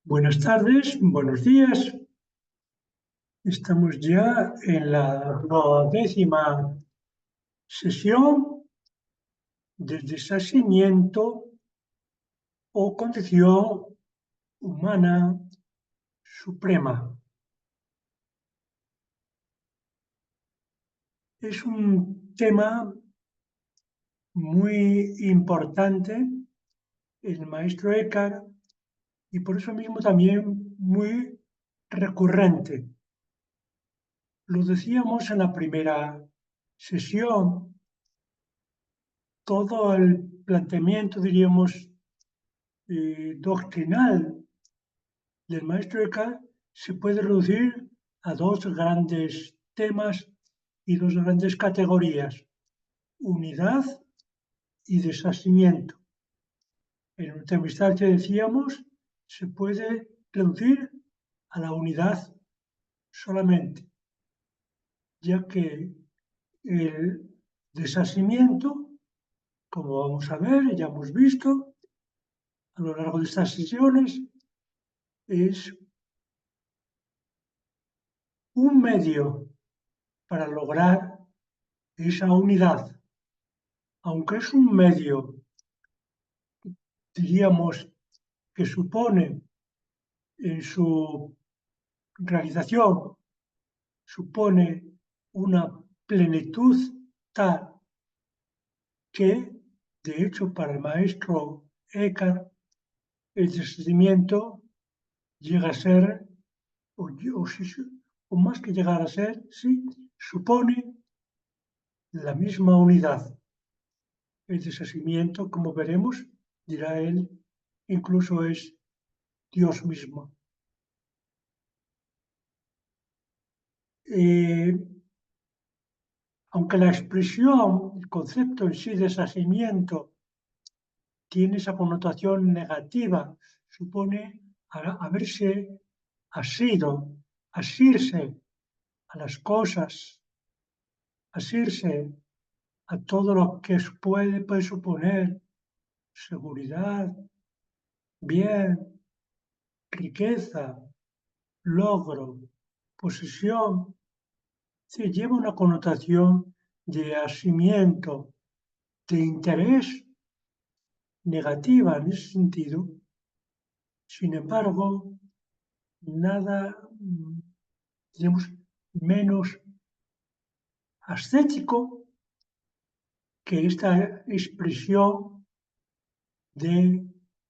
Buenas tardes, buenos días. Estamos ya en la 12ª sesión del desasimiento o condición humana suprema. Es un tema muy importante, el maestro Eckhart, y por eso mismo también muy recurrente. Lo decíamos en la primera sesión, todo el planteamiento, diríamos, doctrinal del maestro Eckhart se puede reducir a dos grandes temas y dos grandes categorías: unidad y desasimiento. En última instancia, decíamos, se puede reducir a la unidad solamente, ya que el desasimiento, como vamos a ver, ya hemos visto a lo largo de estas sesiones, es un medio para lograr esa unidad, aunque es un medio, diríamos, que supone en su realización, supone una plenitud tal que, de hecho, para el maestro Eckhart, el desasimiento llega a ser, o más que llegar a ser, sí, supone la misma unidad. El desasimiento, como veremos, dirá él, incluso es Dios mismo. Aunque la expresión, el concepto en sí, desasimiento, tiene esa connotación negativa, supone haberse asido, asirse a las cosas, asirse a todo lo que puede suponer seguridad, bien, riqueza, logro, posesión. Se lleva una connotación de asimiento, de interés negativa en ese sentido. Sin embargo, nada, digamos, menos ascético que esta expresión de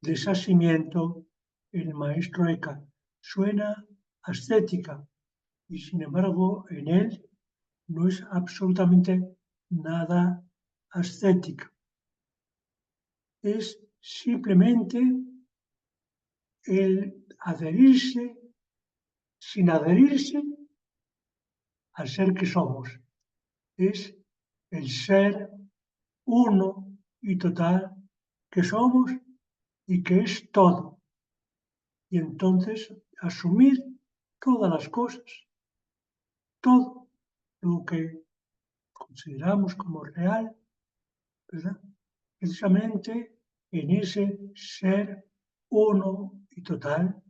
desasimiento en el maestro Eckhart. Suena ascética y, sin embargo, en él no es absolutamente nada ascética. Es simplemente el adherirse sin adherirse al ser que somos. Es el ser uno y total que somos y que es todo. Y entonces asumir todas las cosas, todo lo que consideramos como real, ¿verdad? Precisamente en ese ser uno y total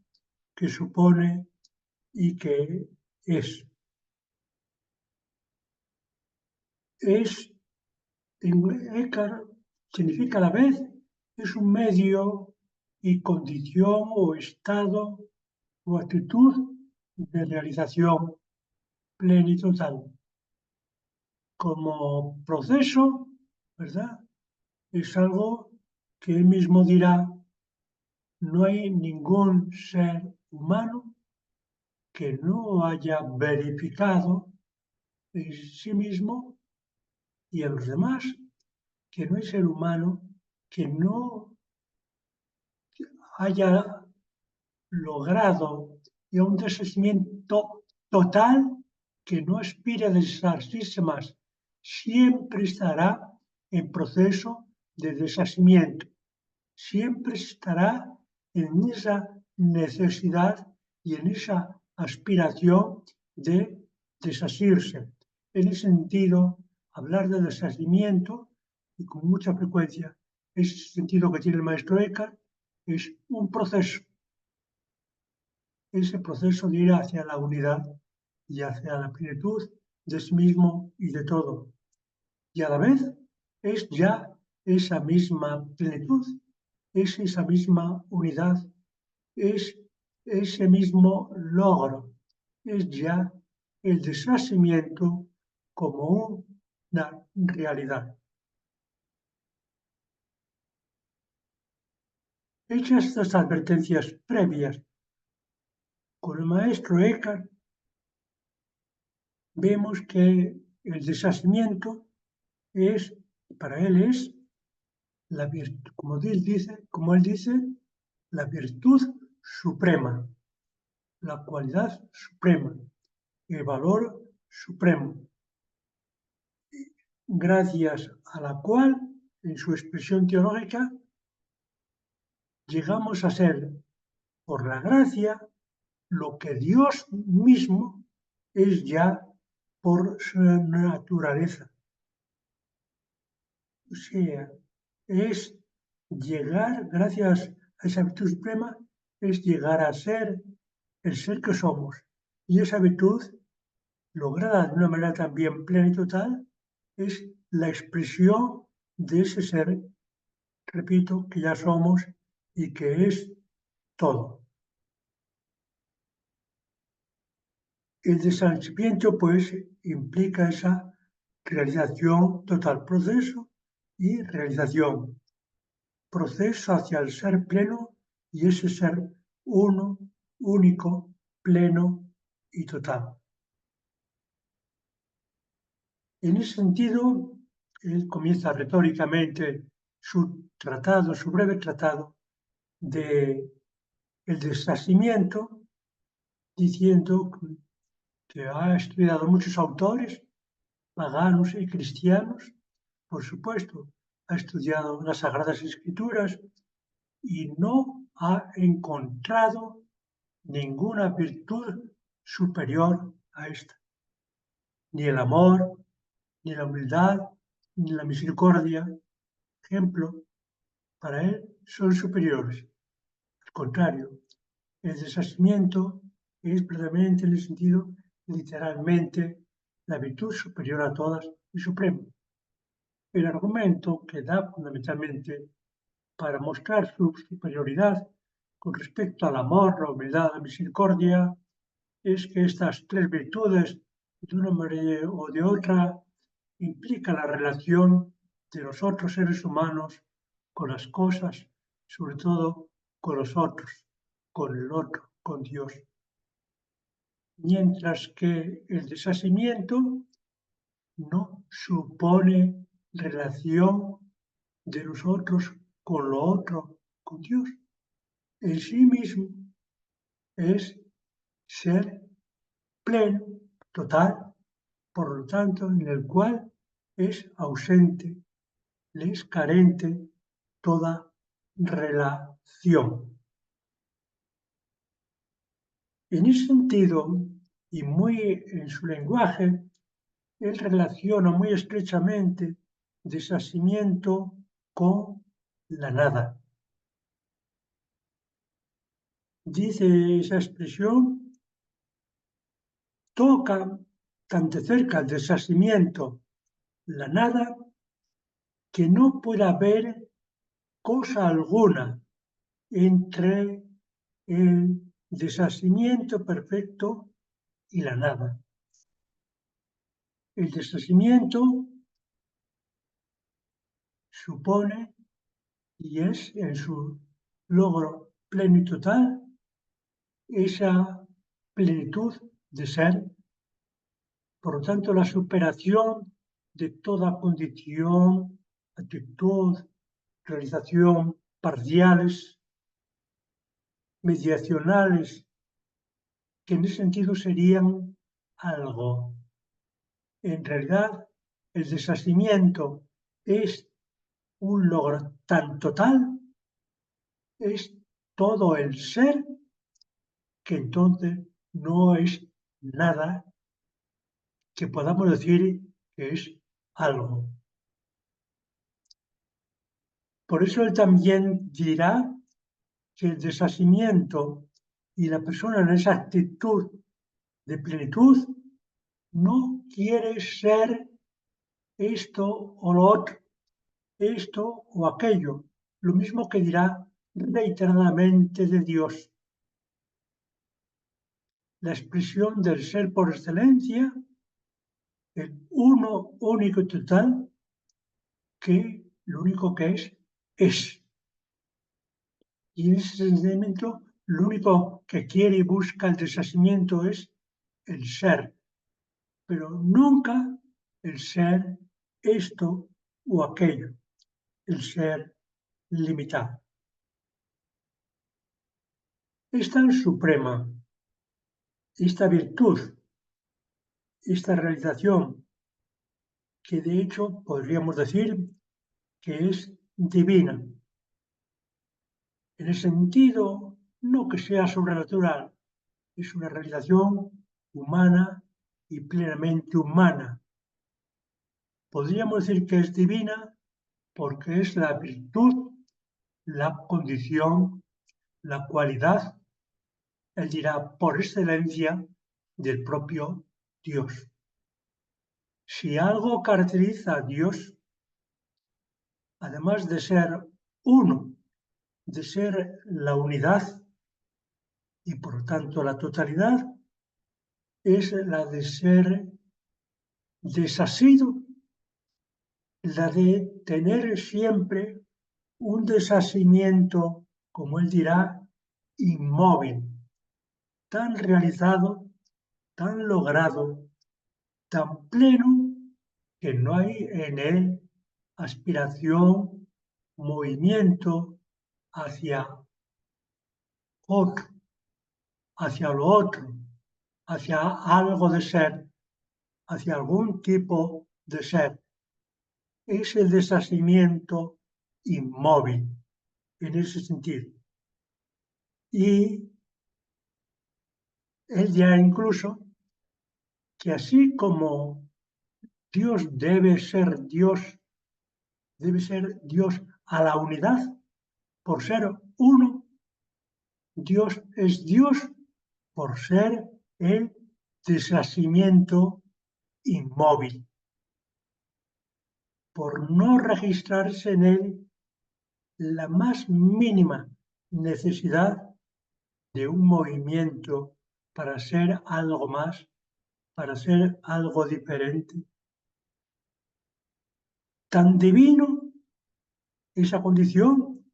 que supone y que es. Es, en Eckhart, significa a la vez, es un medio y condición o estado o actitud de realización plena y total. Como proceso, ¿verdad? Es algo que él mismo dirá: no hay ningún ser humano que no haya verificado en sí mismo y en los demás que no hay ser humano que no haya logrado ya un desasimiento total, que no aspire a desasirse más. Siempre estará en proceso de desasimiento. Siempre estará en esa necesidad y en esa aspiración de desasirse. En ese sentido, hablar de desasimiento, y con mucha frecuencia ese sentido que tiene el maestro Eckhart, es un proceso. ese proceso de ir hacia la unidad y hacia la plenitud de sí mismo y de todo. Y a la vez es ya esa misma plenitud, es esa misma unidad, es ese mismo logro, es ya el deshacimiento como una realidad. Hechas estas advertencias previas con el maestro Eckhart, vemos que el deshacimiento es, para él es la virtud, como él dice, la virtud suprema, la cualidad suprema, el valor supremo, gracias a la cual, en su expresión teológica, llegamos a ser, por la gracia, lo que Dios mismo es ya por su naturaleza. O sea, es llegar, gracias a esa virtud suprema, es llegar a ser el ser que somos. Y esa virtud, lograda de una manera también plena y total, es la expresión de ese ser, repito, que ya somos y que es todo. El desvanecimiento, pues, implica esa realización total, proceso y realización. Proceso hacia el ser pleno y ese ser uno, único, pleno y total. En ese sentido, él comienza retóricamente su tratado, su breve tratado de el deshacimiento, diciendo que ha estudiado muchos autores, paganos y cristianos, por supuesto, ha estudiado las Sagradas Escrituras y no ha encontrado ninguna virtud superior a esta. Ni el amor, ni la humildad, ni la misericordia, ejemplo, para él son superiores. Al contrario, el deshacimiento es precisamente en el sentido, literalmente, la virtud superior a todas y suprema. El argumento que da fundamentalmente para mostrar su superioridad con respecto al amor, la humildad, la misericordia, es que estas tres virtudes, de una manera o de otra, implican la relación de los otros seres humanos con las cosas, sobre todo con los otros, con el otro, con Dios. Mientras que el deshacimiento no supone relación de los otros con lo otro, con Dios. En sí mismo es ser pleno, total, por lo tanto, en el cual es ausente, le es carente toda relación. En ese sentido, y muy en su lenguaje, él relaciona muy estrechamente deshacimiento con la nada. Dice esa expresión, toca tan de cerca el deshacimiento, la nada, que no puede haber cosa alguna entre el deshacimiento perfecto y la nada. El deshacimiento supone y es en su logro pleno y total esa plenitud de ser, por lo tanto la superación de toda condición, actitud, realización parciales, mediacionales, que en ese sentido serían algo. En realidad, el deshacimiento es un logro tan total, es todo el ser, que entonces no es nada que podamos decir que es algo. Por eso él también dirá que el deshacimiento Y la persona en esa actitud de plenitud no quiere ser esto o lo otro, esto o aquello, lo mismo que dirá reiteradamente de Dios. La expresión del ser por excelencia, el uno único y total, que lo único que es. Y en ese sentimiento, lo único que quiere y busca el deshacimiento es el ser, pero nunca el ser esto o aquello, el ser limitado. Esta suprema, esta virtud, esta realización, que de hecho podríamos decir que es divina, en el sentido no que sea sobrenatural, es una realización humana y plenamente humana. Podríamos decir que es divina porque es la virtud, la condición, la cualidad, él dirá por excelencia, del propio Dios. Si algo caracteriza a Dios, además de ser uno, de ser la unidad y por tanto la totalidad, es la de ser desasido, la de tener siempre un desasimiento, como él dirá, inmóvil, tan realizado, tan logrado, tan pleno, que no hay en él aspiración, movimiento hacia otro, hacia lo otro, hacia algo de ser, hacia algún tipo de ser. Es el desasimiento inmóvil en ese sentido. Y él dirá incluso que así como Dios debe ser a la unidad por ser uno, Dios es Dios por ser el desasimiento inmóvil, por no registrarse en él la más mínima necesidad de un movimiento para ser algo más, para ser algo diferente. Tan divino esa condición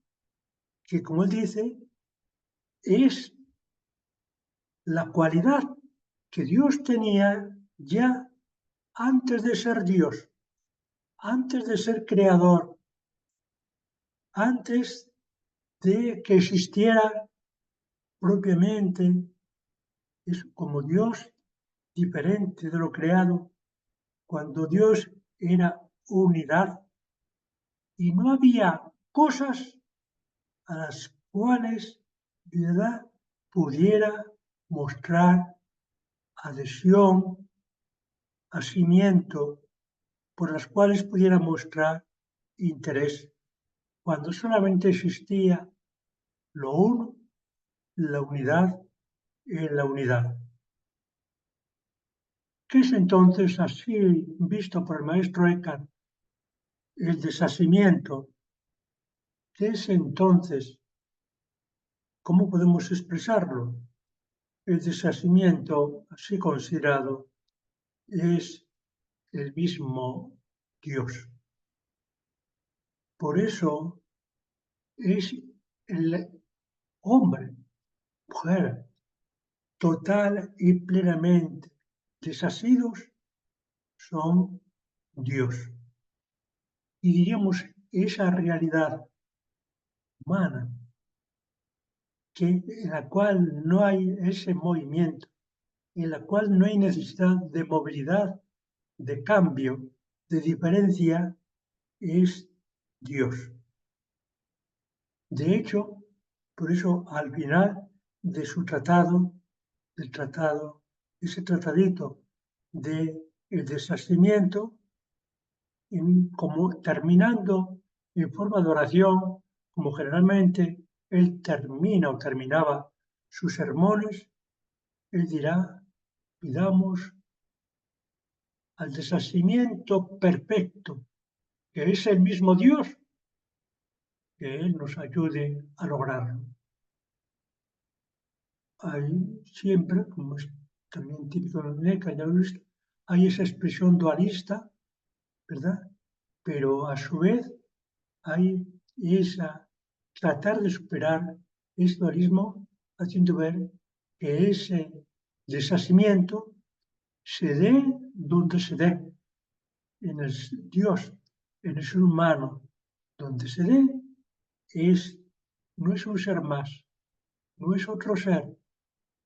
que, como él dice, es la cualidad que Dios tenía ya antes de ser Dios, antes de ser creador, antes de que existiera propiamente, es como Dios diferente de lo creado, cuando Dios era unidad y no había cosas a las cuales ¿verdad? Pudiera mostrar adhesión, asimiento, por las cuales pudiera mostrar interés, cuando solamente existía lo uno, la unidad en la unidad. ¿Qué es entonces, así visto por el maestro Eckhart, el desasimiento? ¿Qué es entonces? ¿Cómo podemos expresarlo? El desasimiento, así considerado, es el mismo Dios. Por eso es el hombre, mujer, total y plenamente desasidos, son Dios. Y diríamos, esa realidad humana, en la cual no hay ese movimiento, en la cual no hay necesidad de movilidad, de cambio, de diferencia, es Dios. De hecho, por eso al final de su tratado, ese tratadito de el desasimiento, como terminando en forma de oración, como generalmente él termina o terminaba sus sermones, él dirá, pidamos al deshacimiento perfecto, que es el mismo Dios, que Él nos ayude a lograrlo. Hay siempre, como es también típico de la Neca, ya lo he visto, hay esa expresión dualista, ¿verdad? Pero a su vez hay esa, tratar de superar ese dualismo haciendo ver que ese deshacimiento se dé donde se dé, en el Dios, en el ser humano, donde se dé, no es un ser más, no es otro ser,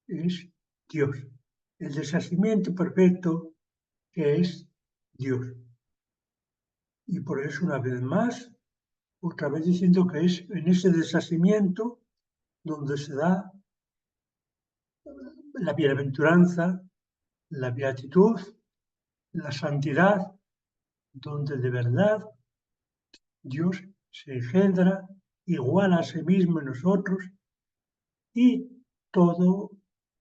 es Dios, el deshacimiento perfecto que es Dios. Y por eso, una vez más, otra vez diciendo que es en ese deshacimiento donde se da la bienaventuranza, la beatitud, la santidad, donde de verdad Dios se engendra, igual a sí mismo en nosotros, y todo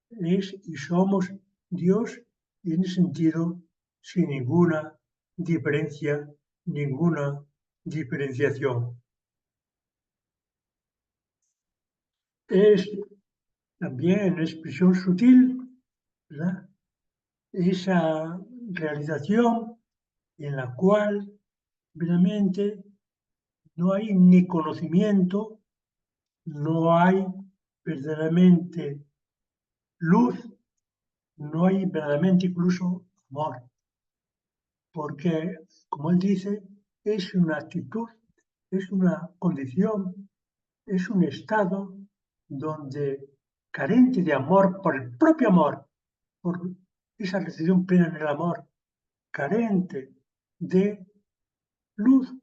es y somos Dios en ese sentido sin ninguna diferencia, ninguna diferenciación. Es también en expresión sutil, ¿verdad? Esa realización en la cual realmente no hay ni conocimiento, no hay verdaderamente luz, no hay verdaderamente incluso amor, porque, como él dice, es una actitud, es una condición, es un estado donde carente de amor por el propio amor, por esa recepción plena en el amor, carente de luz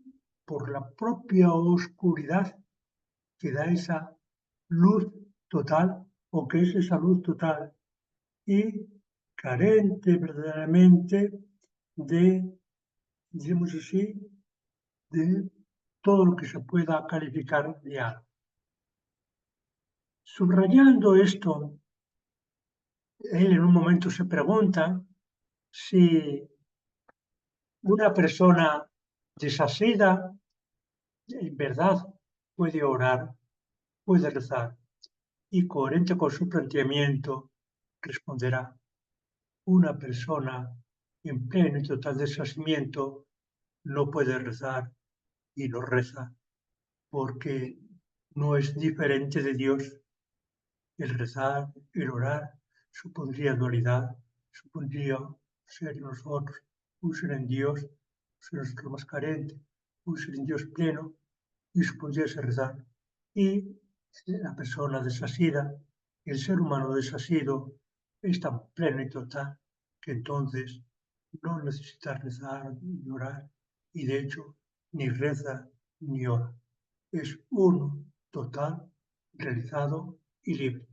por la propia oscuridad que da esa luz total o que es esa luz total y carente verdaderamente de, digamos así, de todo lo que se pueda calificar de algo. Subrayando esto, él en un momento se pregunta si una persona desasida en verdad puede orar, puede rezar y coherente con su planteamiento responderá, una persona en pleno y total deshacimiento no puede rezar y no reza porque no es diferente de Dios. El rezar, el orar, supondría dualidad, supondría ser en nosotros, un ser en Dios, ser nosotros más carente, un ser en Dios pleno, y supondría ese rezar. Y la persona desasida, el ser humano desasido, es tan pleno y total que entonces no necesita rezar ni orar, y de hecho ni reza ni ora. Es uno total, realizado y libre.